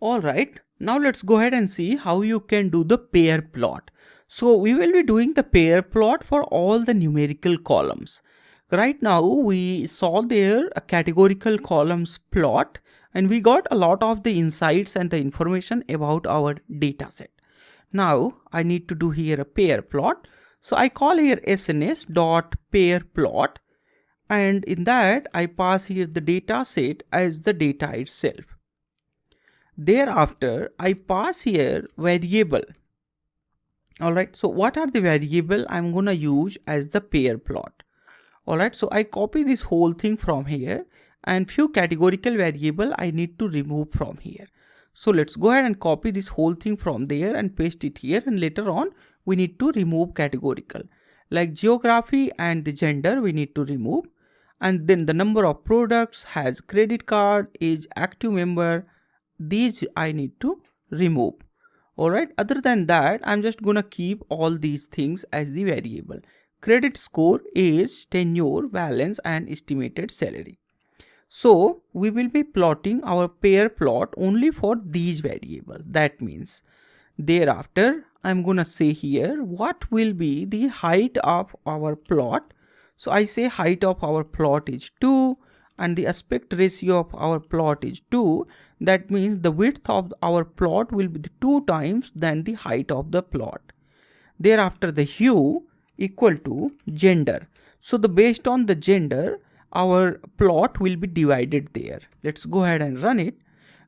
Alright, now let's go ahead and see how you can do the pair plot. So we will be doing the pair plot for all the numerical columns. Right now we saw there a categorical columns plot and we got a lot of the insights and the information about our data set. Now I need to do here a pair plot. So I call here sns dot pair plot, and in that I pass here the data set as the data itself. Thereafter I pass here variable. Alright, so what are the variable I'm gonna use as the pair plot? Alright, so I copy this whole thing from here, and few categorical variable I need to remove from here. So let's go ahead and copy this whole thing from there and paste it here, and later on we need to remove categorical. Like geography and the gender we need to remove, and then the number of products, has credit card, is active member, these I need to remove. Alright, other than that I'm just gonna keep all these things as the variable. Credit score, age, tenure, balance and estimated salary. So we will be plotting our pair plot only for these variables. That means thereafter I'm gonna say here what will be the height of our plot. So I say height of our plot is 2 and the aspect ratio of our plot is 2. That means the width of our plot will be 2 times than the height of the plot. Thereafter the hue equal to gender. So the based on the gender our plot will be divided there. Let's go ahead and run it.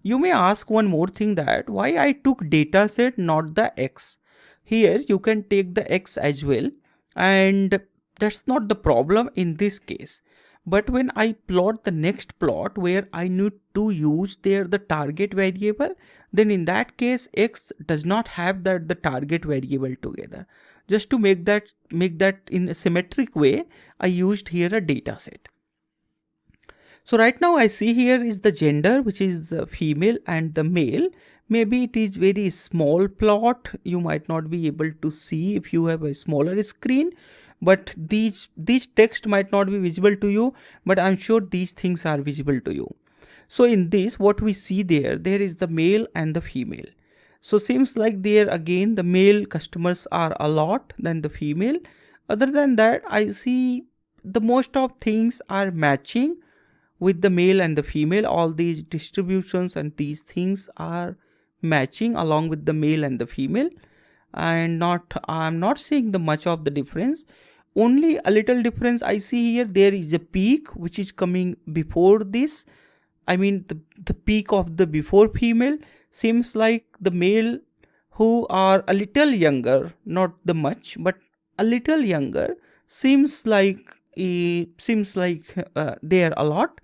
You may ask one more thing, that why I took dataset not the X. Here you can take the X as well, and that's not the problem in this case. But when I plot the next plot where I need to use there the target variable, then in that case X does not have that the target variable together. Just to make that in a symmetric way, I used here a data set. So right now I see here is the gender, which is the female and the male. Maybe it is very small plot. You might not be able to see if you have a smaller screen, but these text might not be visible to you, but I'm sure these things are visible to you. So in this, what we see there is the male and the female. So seems like there again the male customers are a lot than the female. Other than that, I see the most of things are matching with the male and the female. All these distributions and these things are matching along with the male and the female, and I'm not seeing the much of the difference. Only a little difference I see here. There is a peak which is coming before this. I mean the peak of the before female seems like the male who are a little younger, not the much, but a little younger, seems like they are a lot.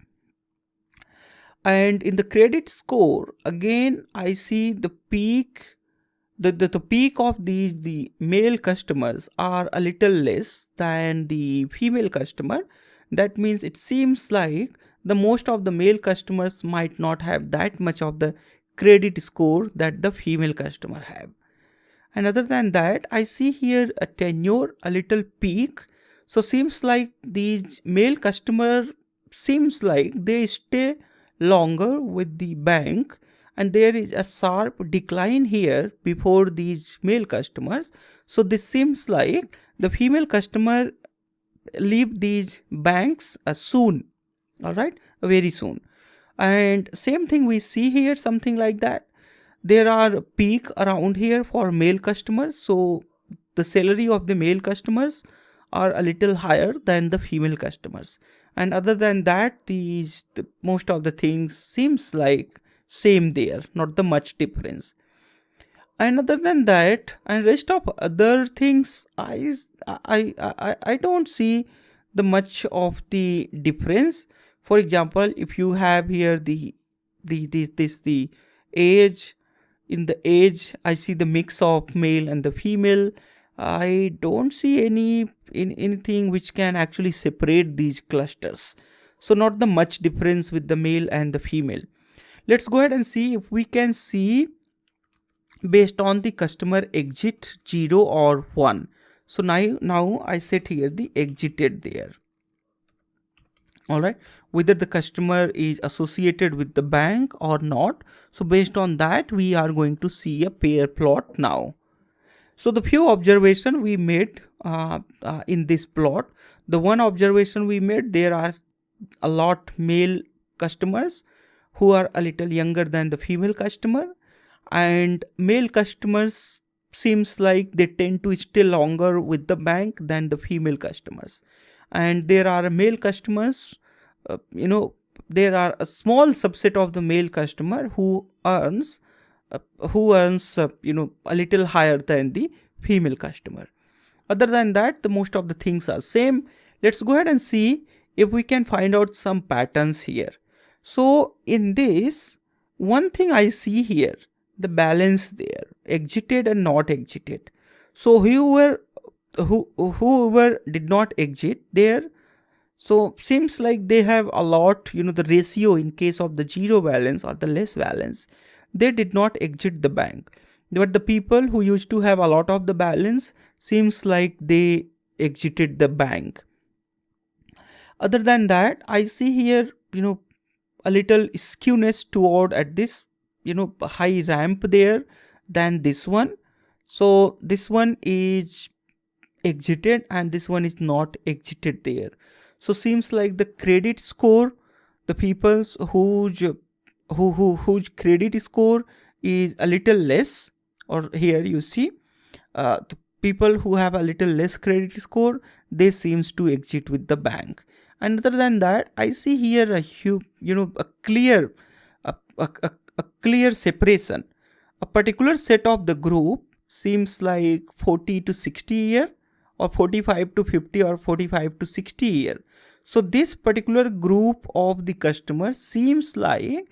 And in the credit score again I see the peak. The peak of the male customers are a little less than the female customer. That means it seems like the most of the male customers might not have that much of the credit score that the female customer have. And other than that, I see here a tenure, a little peak. So seems like these male customer seems like they stay longer with the bank, and there is a sharp decline here before these male customers. So this seems like the female customer leave these banks soon. All right, very soon. And same thing we see here, something like that. There are peak around here for male customers. So the salary of the male customers are a little higher than the female customers. And other than that, most of the things seems like same there, not the much difference. And other than that, and rest of other things, I don't see the much of the difference. For example, if you have here the age, in the age I see the mix of male and the female. I don't see anything which can actually separate these clusters. So not the much difference with the male and the female. Let's go ahead and see if we can see based on the customer exit 0 or 1. So now I set here the exited there. All right, whether the customer is associated with the bank or not. So based on that, we are going to see a pair plot now. So the few observation we made in this plot, the one observation we made, there are a lot male customers who are a little younger than the female customer, and male customers seems like they tend to stay longer with the bank than the female customers. And there are male customers, you know, there are a small subset of the male customer uh, who earns a little higher than the female customer. Other than that, the most of the things are same. Let's go ahead and see if we can find out some patterns here. So in this, one thing I see here, the balance there, exited and not exited. So whoever did not exit there, so seems like they have a lot, the ratio in case of the zero balance or the less balance, they did not exit the bank. But the people who used to have a lot of the balance seems like they exited the bank. Other than that, I see here, a little skewness toward at this, high ramp there than this one. So this one is exited and this one is not exited there. So seems like the credit score, the people's whose credit score is a little less, or here you see the people who have a little less credit score, they seems to exit with the bank. And other than that, I see here a clear a clear separation. A particular set of the group seems like 40 to 60 year, or 45 to 50, or 45 to 60 year. So this particular group of the customers seems like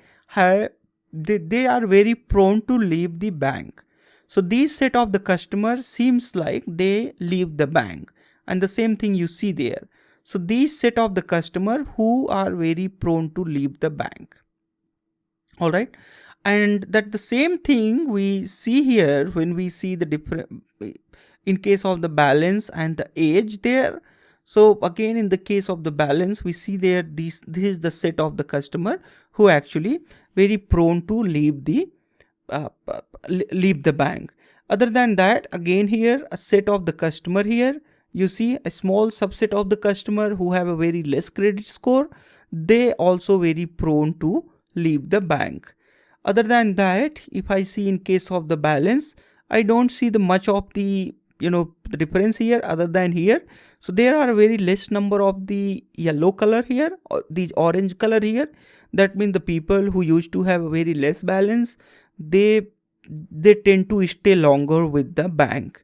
they are very prone to leave the bank. So this set of the customers seems like they leave the bank, and the same thing you see there. So these set of the customer who are very prone to leave the bank. All right, and that the same thing we see here when we see the different in case of the balance and the age there. So again, in the case of the balance, we see there this is the set of the customer who actually very prone to leave the bank. Other than that, again here a set of the customer here, you see a small subset of the customer who have a very less credit score, they also very prone to leave the bank. Other than that, if I see in case of the balance, I don't see the much of the the difference here other than here. So there are a very less number of the yellow color here, or the orange color here. That means the people who used to have a very less balance, they tend to stay longer with the bank.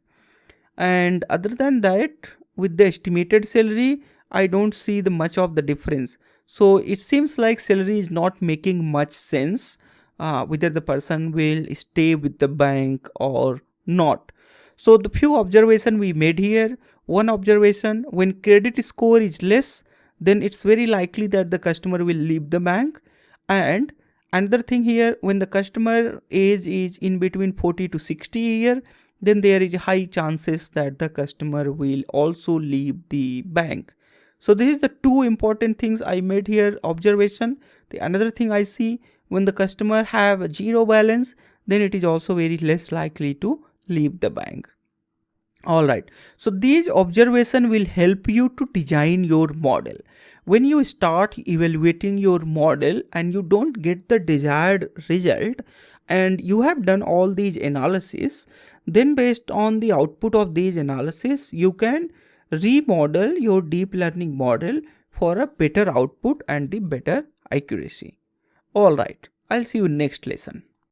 And other than that, with the estimated salary, I don't see the much of the difference. So it seems like salary is not making much sense, whether the person will stay with the bank or not. So the few observation we made here, one observation, when credit score is less, then it's very likely that the customer will leave the bank. And another thing here, when the customer age is in between 40 to 60 year, then there is high chances that the customer will also leave the bank. So this is the two important things I made here observation. The another thing I see, when the customer have a zero balance, then it is also very less likely to leave the bank. All right, so these observation will help you to design your model. When you start evaluating your model and you don't get the desired result, and you have done all these analysis, then based on the output of these analysis, you can remodel your deep learning model for a better output and the better accuracy. All right, I'll see you next lesson.